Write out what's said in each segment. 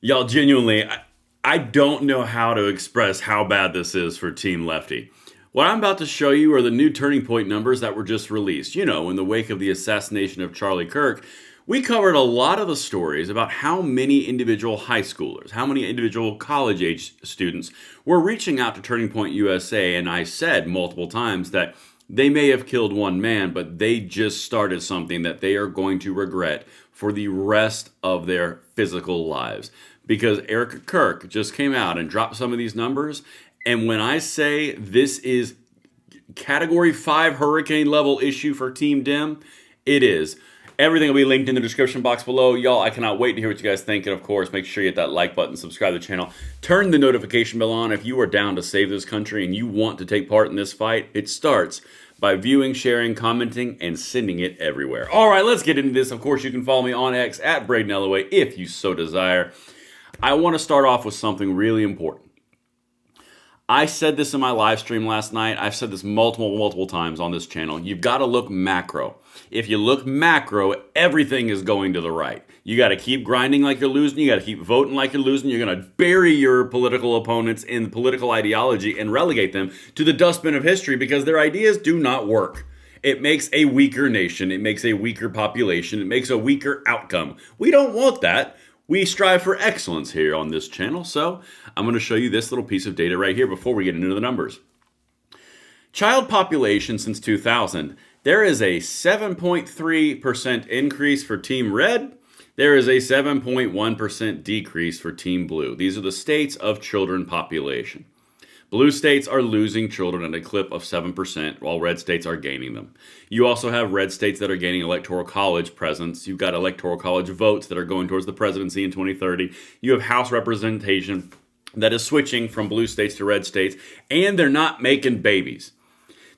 Y'all, genuinely, I don't know how to express how bad this is for Team Lefty. What I'm about to show you are the new turning point numbers that were just released. You know, in the wake of the assassination of Charlie Kirk, we covered a lot of the stories about how many individual high schoolers, how many individual college age students were reaching out to Turning Point USA, and I said multiple times that they may have killed one man, but they just started something that they are going to regret for the rest of their physical lives. Because Eric Kirk just came out and dropped some of these numbers, and when I say this is Category 5 hurricane level issue for Team Dem, it is. Everything will be linked in the description box below. Y'all, I cannot wait to hear what you guys think. And of course, make sure you hit that like button, subscribe to the channel, turn the notification bell on if you are down to save this country and you want to take part in this fight. It starts by viewing, sharing, commenting, and sending it everywhere. All right, let's get into this. Of course, you can follow me on X at Braden LOA if you so desire. I want to start off with something really important. I said this in my live stream last night. I've said this multiple times on this channel. You've got to look macro. If you look macro, everything is going to the right. You got to keep grinding like you're losing. You got to keep voting like you're losing. You're going to bury your political opponents in political ideology and relegate them to the dustbin of history because their ideas do not work. It makes a weaker nation. It makes a weaker population. It makes a weaker outcome. We don't want that. We strive for excellence here on this channel, so I'm going to show you this little piece of data right here before we get into the numbers. Child population since 2000, there is a 7.3% increase for Team Red. There is a 7.1% decrease for Team Blue. These are the states of children population. Blue states are losing children at a clip of 7%, while red states are gaining them. You also have red states that are gaining electoral college presence. You've got electoral college votes that are going towards the presidency in 2030. You have House representation that is switching from blue states to red states, and they're not making babies.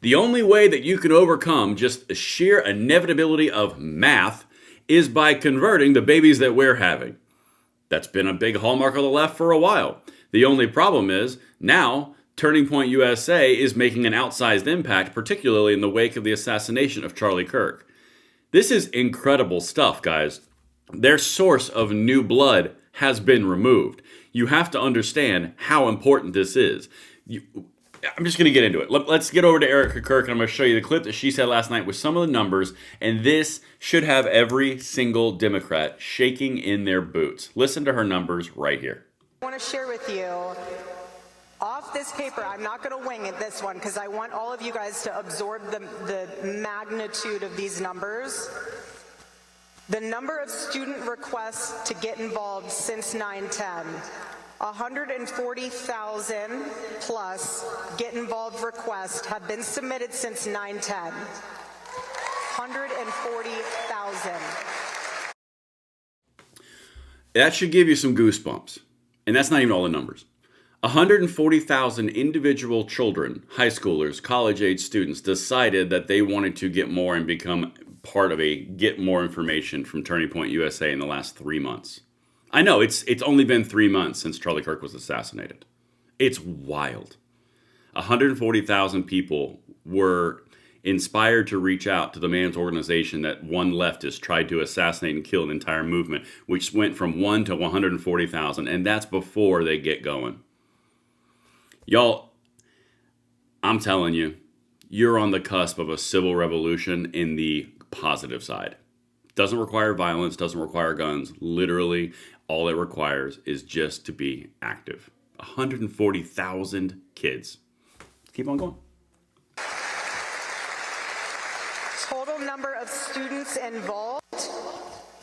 The only way that you can overcome just the sheer inevitability of math is by converting the babies that we're having. That's been a big hallmark of the left for a while. The only problem is, now, Turning Point USA is making an outsized impact, particularly in the wake of the assassination of Charlie Kirk. This is incredible stuff, guys. Their source of new blood has been removed. You have to understand how important this is. I'm just going to get into it. Let's get over to Erica Kirk, and I'm going to show you the clip that she said last night with some of the numbers, and this should have every single Democrat shaking in their boots. Listen to her numbers right here. I want to share with you, off this paper, I'm not going to wing it this one because I want all of you guys to absorb the magnitude of these numbers. The number of student requests to get involved since 9/10, 140,000 plus get involved requests have been submitted since 9/10. 140,000. That should give you some goosebumps. And that's not even all the numbers. 140,000 individual children, high schoolers, college-age students decided that they wanted to get more and become part of a get more information from Turning Point USA in the last 3 months. I know, it's only been 3 months since Charlie Kirk was assassinated. It's wild. 140,000 people were inspired to reach out to the man's organization that one leftist tried to assassinate and kill an entire movement, which went from 1 to 140,000, and that's before they get going. Y'all, I'm telling you, you're on the cusp of a civil revolution in the positive side. Doesn't require violence, doesn't require guns. Literally, all it requires is just to be active. 140,000 kids. Let's keep on going. Total number of students involved.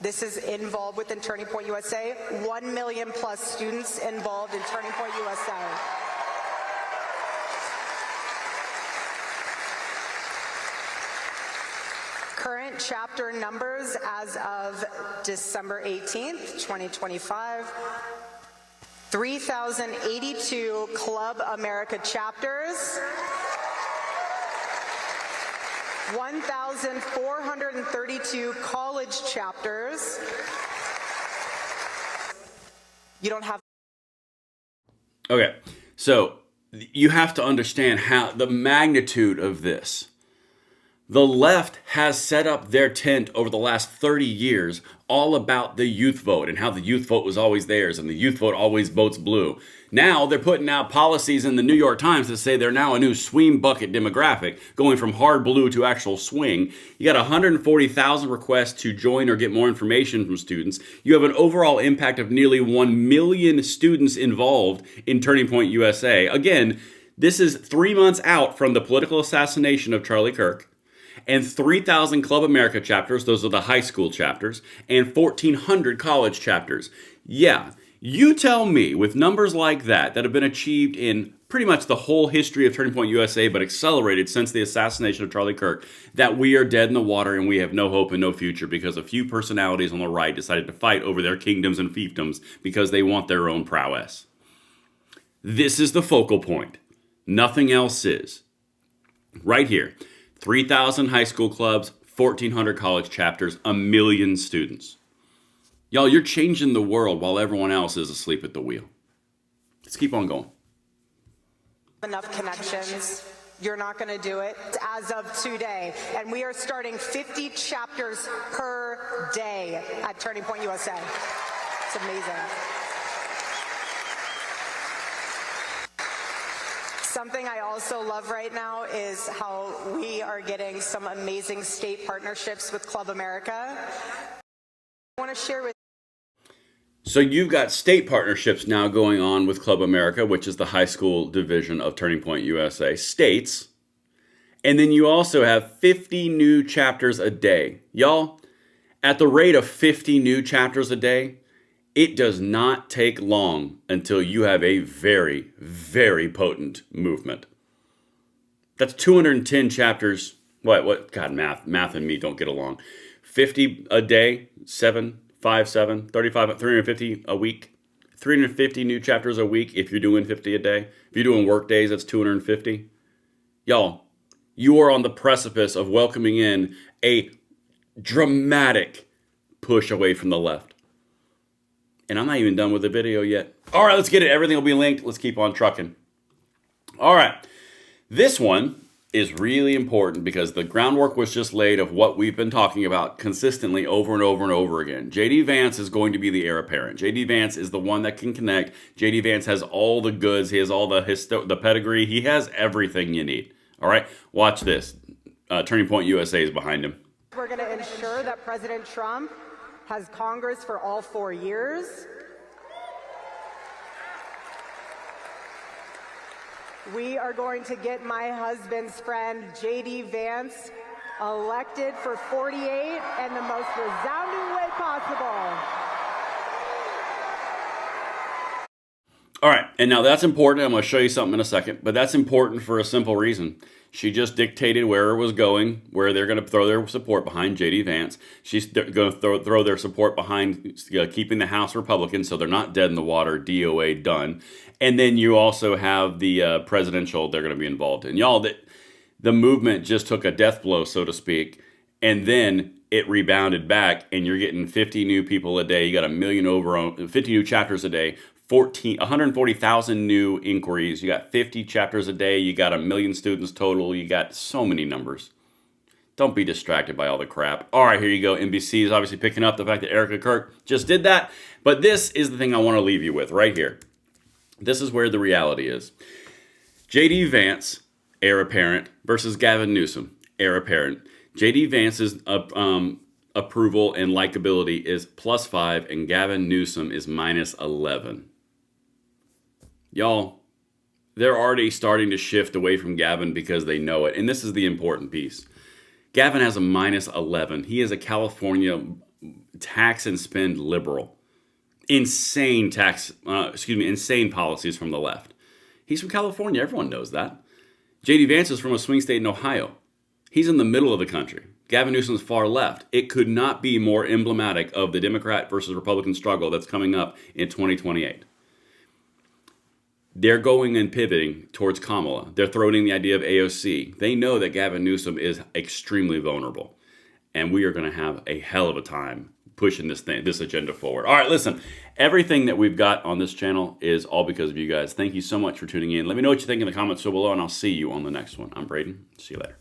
This is involved within Turning Point USA. 1 million plus students involved in Turning Point USA. Current chapter numbers as of December 18th, 2025. 3,082 Club America chapters. 1,432 college chapters. You don't have. Okay, so you have to understand how the magnitude of this. The left has set up their tent over the last 30 years all about the youth vote and how the youth vote was always theirs and the youth vote always votes blue. Now they're putting out policies in the New York Times that say they're now a new swing bucket demographic, going from hard blue to actual swing. You got 140,000 requests to join or get more information from students. You have an overall impact of nearly 1 million students involved in Turning Point USA. Again, this is 3 months out from the political assassination of Charlie Kirk. And 3,000 Club America chapters, those are the high school chapters, and 1,400 college chapters. Yeah, you tell me, with numbers like that have been achieved in pretty much the whole history of Turning Point USA, but accelerated since the assassination of Charlie Kirk, that we are dead in the water and we have no hope and no future because a few personalities on the right decided to fight over their kingdoms and fiefdoms because they want their own prowess. This is the focal point. Nothing else is. Right here. 3,000 high school clubs, 1,400 college chapters, 1 million students. Y'all, you're changing the world while everyone else is asleep at the wheel. Let's keep on going. Enough connections. You're not going to do it as of today. And we are starting 50 chapters per day at Turning Point USA. It's amazing. Something I also love right now is how we are getting some amazing state partnerships with Club America. I want to share with So you've got state partnerships now going on with Club America, which is the high school division of Turning Point USA, states. And then you also have 50 new chapters a day. Y'all, at the rate of 50 new chapters a day, it does not take long until you have a very, very potent movement. That's 210 chapters. What? God, math and me don't get along. 50 a day, 7, 5, 7, 35, 350 a week. 350 new chapters a week if you're doing 50 a day. If you're doing work days, that's 250. Y'all, you are on the precipice of welcoming in a dramatic push away from the left. And I'm not even done with the video yet. All right, let's get it. Everything will be linked. Let's keep on trucking. All right. This one is really important because the groundwork was just laid of what we've been talking about consistently over and over and over again. J.D. Vance is going to be the heir apparent. J.D. Vance is the one that can connect. J.D. Vance has all the goods. He has all the pedigree. He has everything you need. All right? Watch this. Turning Point USA is behind him. we're going to ensure that President Trump has Congress for all 4 years. We are going to get my husband's friend, J.D. Vance, elected for 48 in the most resounding way possible. All right, and now that's important. I'm going to show you something in a second, but that's important for a simple reason. She just dictated where it was going, where they're going to throw their support behind J.D. Vance. She's going to throw their support behind keeping the House Republicans, so they're not dead in the water, DOA done. And then you also have the presidential they're going to be involved in. Y'all, the movement just took a death blow, so to speak, and then it rebounded back, and you're getting 50 new people a day. You got 50 new chapters a day. 140,000 new inquiries. You got 50 chapters a day. You got 1 million students total. You got so many numbers. Don't be distracted by all the crap. All right, here you go. NBC is obviously picking up the fact that Erica Kirk just did that. But this is the thing I want to leave you with right here. This is where the reality is. J.D. Vance, heir apparent, versus Gavin Newsom, heir apparent. J.D. Vance's approval and likability is +5, and Gavin Newsom is -11. Y'all, they're already starting to shift away from Gavin because they know it. And this is the important piece. Gavin has a -11. He is a California tax and spend liberal. Insane insane policies from the left. He's from California. Everyone knows that. J.D. Vance is from a swing state in Ohio. He's in the middle of the country. Gavin Newsom's far left. It could not be more emblematic of the Democrat versus Republican struggle that's coming up in 2028. They're going and pivoting towards Kamala. They're throwing in the idea of AOC. They know that Gavin Newsom is extremely vulnerable. And we are going to have a hell of a time pushing this agenda forward. All right, listen. Everything that we've got on this channel is all because of you guys. Thank you so much for tuning in. Let me know what you think in the comments below, and I'll see you on the next one. I'm Braden. See you later.